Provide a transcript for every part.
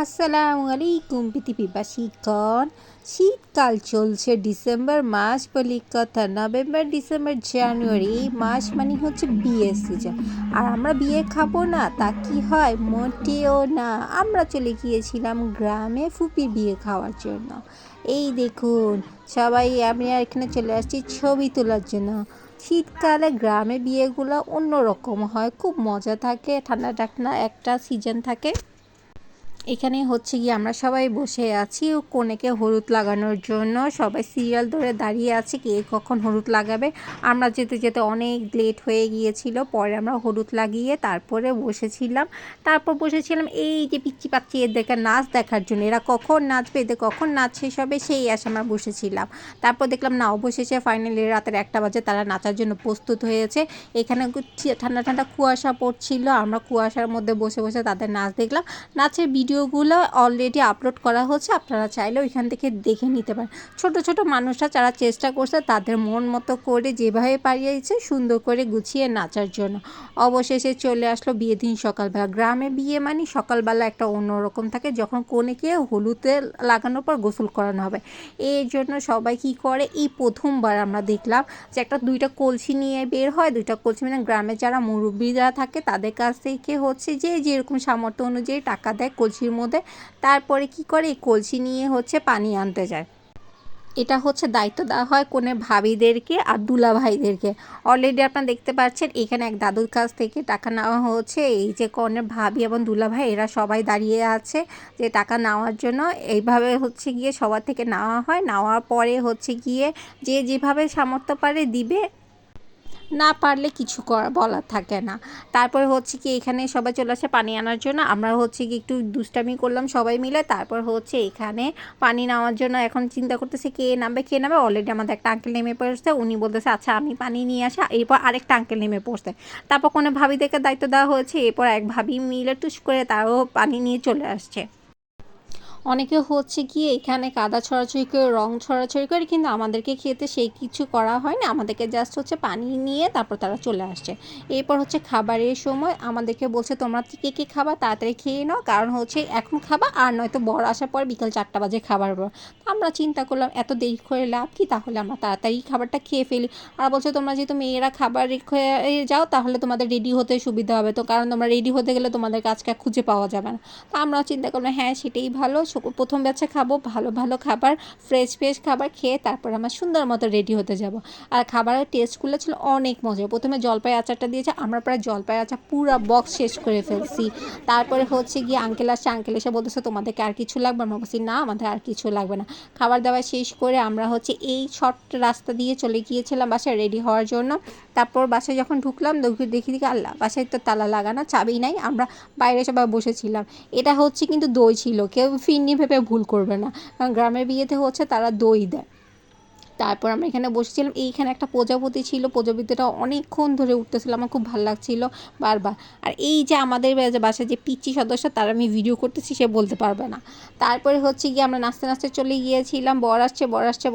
আসসালামু আলাইকুম পৃথিবীবাসীগণ। শীতকাল চলছে, ডিসেম্বর মাস বলি কথা। নভেম্বর, ডিসেম্বর, জানুয়ারি এই মাস মানে হচ্ছে বিয়ের সিজন। আর আমরা বিয়ে খাবো না তা কি হয়? মোটেও না। আমরা চলে গিয়েছিলাম গ্রামে ফুপির বিয়ে খাওয়ার জন্য। এই দেখুন সবাই, আমি আর এখানে চলে আসছি ছবি তোলার জন্য। শীতকালে গ্রামে বিয়েগুলো অন্যরকম হয়, খুব মজা থাকে, ঠান্ডা ঠান্ডা একটা সিজন থাকে। এখানে হচ্ছে গিয়ে আমরা সবাই বসে আছি কনেকে হলুদ লাগানোর জন্য। সবাই সিরিয়াল ধরে দাঁড়িয়ে আছে কে কখন হলুদ লাগাবে। আমরা যেতে যেতে অনেক লেট হয়ে গিয়েছিল। পরে আমরা হলুদ লাগিয়ে তারপরে বসেছিলাম এই যে পিচ্চি পাচ্ছি এদেরকে নাচ দেখার জন্য। এরা কখন নাচবে, এদের কখন নাচ শেষ হবে সেই আশা আমরা বসেছিলাম। তারপর দেখলাম না, অবশেষে ফাইনালি রাতের 1টা বাজে তারা নাচার জন্য প্রস্তুত হয়েছে। এখানে ঠান্ডা ঠান্ডা কুয়াশা পড়ছিল, আমরা কুয়াশার মধ্যে বসে বসে তাদের নাচ দেখলাম। নাচের ভিডিওগুলো অলরেডি আপলোড করা হচ্ছে, আপনারা চাইলে ওইখান থেকে দেখে নিতে পারেন। ছোট ছোট মানুষরা যারা চেষ্টা করছে তাদের মন মতো করে যেভাবে পারিয়েছে সুন্দর করে গুছিয়ে নাচার জন্য। অবশেষে চলে আসলো বিয়ে দিন সকালবেলা। গ্রামে বিয়ে মানে সকালবেলা একটা অন্যরকম থাকে, যখন কনেকে হলুদে লাগানোর পর গোসল করানো হবে। এই জন্য সবাই কী করে, এই প্রথমবার আমরা দেখলাম যে একটা 2টা কলসি নিয়ে বের হয়। 2টা কলসি মানে গ্রামে যারা মুরব্বীরা থাকে তাদের কাছ থেকে হচ্ছে যে যেরকম সামর্থ্য অনুযায়ী টাকা দেয় কলসির মধ্যে। তারপরে কি করে, এই কলসি নিয়ে হচ্ছে পানি আনতে যায়। এটা হচ্ছে দায়িত্ব দেওয়া হয় কনের ভাবিদেরকে আর দুলা ভাইদেরকে। অলরেডি আপনারা দেখতে পাচ্ছেন এখানে এক দাদুর কাছ থেকে টাকা নেওয়া হচ্ছে। এই যে কনের ভাবি এবং দুলা ভাই এরা সবাই দাঁড়িয়ে আছে যে টাকা নেওয়ার জন্য। এইভাবে হচ্ছে গিয়ে সবার থেকে নেওয়া হয়। নেওয়ার পরে হচ্ছে গিয়ে যে যেভাবে সামর্থ্য পারে দিবে, না পারলে কিছু বলার থাকে না। তারপর হচ্ছে কি এখানে সবাই চলে আসে পানি আনার জন্য। আমরা হচ্ছে কি একটু দুষ্টামি করলাম সবাই মিলে। তারপর হচ্ছে এখানে পানি নেওয়ার জন্য এখন চিন্তা করতেছে কে নামবে। অলরেডি আমাদের একটা আঙ্কেল নেমে পড়ছে, উনি বলতেছে আচ্ছা আমি পানি নিয়ে আসা। এরপর আরেকটা আঙ্কেল নেমে পড়ছে। তারপর কোনো ভাবিদেরকে দায়িত্ব দেওয়া হয়েছে। এরপর এক ভাবি মিলে টুস করে তারও পানি নিয়ে চলে আসছে। অনেকে হচ্ছে গিয়ে এখানে কাদা ছড়াছড়ি করে, রং ছড়াছড়ি করে, কিন্তু আমাদেরকে খেতে সেই কিছু করা হয় না। আমাদেরকে জাস্ট হচ্ছে পানি নিয়ে তারপর তারা চলে আসছে। এরপর হচ্ছে খাবারের সময় আমাদেরকে বলছে তোমরা কে কে খাবা তাড়াতাড়ি খেয়ে নাও, কারণ হচ্ছে এখন খাবা আর নয়তো বর আসার পর বিকাল 4টা বাজে খাবার পর। আমরা চিন্তা করলাম এত দেরি করে লাভ কি, তাহলে আমরা তাড়াতাড়ি খাবারটা খেয়ে ফেলি। আর বলছে তোমরা যেহেতু মেয়েরা খাবার রেখে যাও তাহলে তোমাদের রেডি হতে সুবিধা হবে, তো কারণ তোমরা রেডি হতে গেলে তোমাদের কাজকে খুঁজে পাওয়া যাবে না। তো আমরা চিন্তা করলাম হ্যাঁ সেটাই ভালো, প্রথম ব্যাচে খাবো ভালো ভালো খাবার, ফ্রেশ ফ্রেশ খাবার খেয়ে তারপর আমরা সুন্দর মতো রেডি হতে যাব। আর খাবারের টেস্টগুলো ছিল অনেক মজা। প্রথমে জলপাই আচারটা দিয়েছে, আমরা প্রায় জলপাই আচার পুরো বক্স শেষ করে ফেলছি। তারপরে হচ্ছে গিয়ে আঙ্কেল আসছে, আঙ্কেল এসে বলতেছে তোমাদেরকে আর কিছু লাগবে? আমরা বলছি না আমাদের আর কিছু লাগবে না। খাবার দাবার শেষ করে আমরা হচ্ছে এই শর্ট রাস্তা দিয়ে চলে গিয়েছিলাম বাসায় রেডি হওয়ার জন্য। তারপর বাসায় যখন ঢুকলাম দেখি আল্লাহ বাসায় তো তালা লাগানো, চাবি নাই। আমরা বাইরে সবাই বসেছিলাম। এটা হচ্ছে কিন্তু দই ছিল, কেউ ফিরনি ভেবে ভুল করবে না, কারণ গ্রামের বিয়েতে হচ্ছে তারা দই দেয়। তারপর আমরা এখানে বসেছিলাম। এইখানে একটা প্রজাপতি ছিল, প্রজাপতিটা অনেকক্ষণ ধরে উঠতেছিল, আমার খুব ভালো লাগছিল বারবার। আর এই যে আমাদের বাসায় যে পিচ্চি সদস্য তার আমি ভিডিও করতেছি, সে বলতে পারবে না। তারপরে হচ্ছে গিয়ে আমরা নাচতে নাচতে চলে গিয়েছিলাম, বর আসছে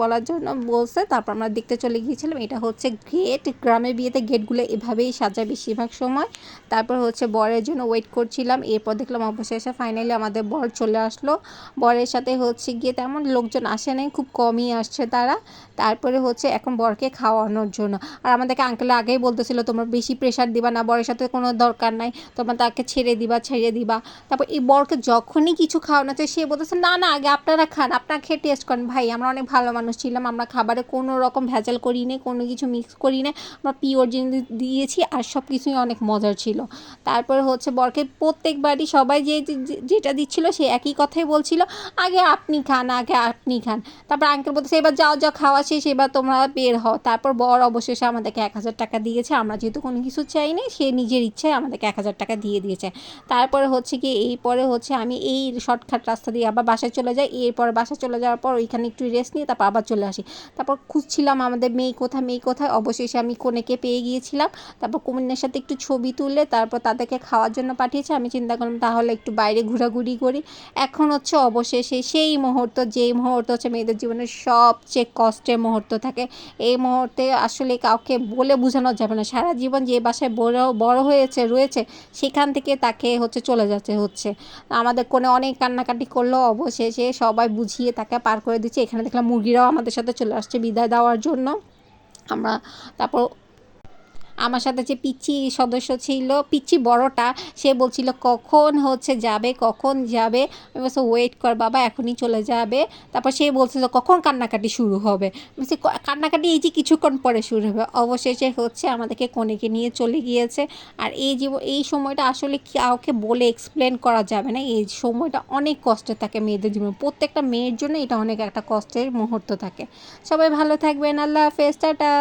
বলার জন্য বলছে। তারপর আমরা দেখতে চলে গিয়েছিলাম। এটা হচ্ছে গেট, গ্রামের বিয়েতে গেটগুলো এভাবেই সাজায় বেশিরভাগ সময়। তারপর হচ্ছে বরের জন্য ওয়েট করছিলাম। এরপর দেখলাম অবশেষে ফাইনালি আমাদের বর চলে আসলো। বরের সাথে হচ্ছে গিয়ে তেমন লোকজন আসে নাই, খুব কমই আসছে তারা। তারপরে হচ্ছে এখন বরকে খাওয়ানোর জন্য। আর আমাদেরকে আঙ্কেল আগেই বলতেছিল তোমরা বেশি প্রেশার দিবা না, বরের সাথে কোনো দরকার নাই, তোমরা তাকে ছেড়ে দিবা। তারপর এই বরকে যখনই কিছু খাওয়ানো চাই সে বলতেছে না না আগে আপনারা খান, আপনারা খেয়ে টেস্ট করেন। ভাই আমরা অনেক ভালো মানুষ ছিলাম, আমরা খাবারে কোনো রকম ভেজাল করি না, কোনো কিছু মিক্স করি না, আমরা পিওর জিনিস দিয়েছি আর সব কিছুই অনেক মজার ছিল। তারপরে হচ্ছে বরকে প্রত্যেকবারই সবাই যেটা দিচ্ছিল সে একই কথাই বলছিল, আগে আপনি খান আগে আপনি খান। তারপর আঙ্কেল বলতেছে এবার যাও যাও খাওয়া শেষ, এবার তোমরা বের হও। তারপর বর অবশেষে আমাদেরকে 1000 টাকা দিয়েছে। আমরা যেহেতু কোনো কিছু চাই না, সে নিজের ইচ্ছায় আমাদেরকে 1000 টাকা দিয়ে দিয়েছে। তারপরে হচ্ছে কি পরে হচ্ছে আমি এই শর্টকাট রাস্তা দিয়ে আবার বাসায় চলে যাই। এরপর বাসায় চলে যাওয়ার পর ওইখানে একটু রেস্ট নিয়ে তারপর আবার চলে আসি। তারপর খুঁজছিলাম আমাদের মেয়ে কোথায়। অবশেষে আমি কনেকে পেয়ে গিয়েছিলাম। তারপর কনের সাথে একটু ছবি তুলে তারপর তাদেরকে খাওয়ার জন্য পাঠিয়েছে। আমি চিন্তা করলাম তাহলে একটু বাইরে ঘোরাঘুরি করি। এখন হচ্ছে অবশেষে সেই মুহূর্ত, যেই মুহূর্ত হচ্ছে মেয়েদের জীবনের সবচেয়ে কষ্টের কষ্টের মুহূর্ত থাকে। এই মুহূর্তে আসলে কাউকে বলে বোঝানো যাবে না। সারা জীবন যে বাসায় বড় রয়েছে সেখান থেকে তাকে চলে যেতে হচ্ছে। আমাদের কোণে অনেক কান্নাকাটি করলো, অবশেষে সবাই বুঝিয়ে তাকে পার করে দিচ্ছে। এখানে দেখলাম মুরগিরাও আমাদের সাথে চলে আসছে বিদায় দেওয়ার জন্য। আমরা তারপর আমার সাথে যে পিচ্চি সদস্য ছিল, পিচ্চি বড়টা, সে বলছিল কখন যাবে। আমি বলছি ওয়েট কর বাবা, এখনই চলে যাবে। তারপর সে বলছিল কখন কান্নাকাটি শুরু হবে। বলছি কান্নাকাটি এই যে কিছুক্ষণ পরে শুরু হবে। অবশেষে আমাদেরকে কনেকে নিয়ে চলে গিয়েছে। আর এই সময়টা আসলে কাউকে বলে এক্সপ্লেন করা যাবে না। এই সময়টা অনেক কষ্টের থাকে মেয়েদের জীবনে, প্রত্যেকটা মেয়ের জন্য এটা অনেক একটা কষ্টের মুহূর্ত থাকে। সবাই ভালো থাকবেন, আল্লাহ হাফেজ, টাটা।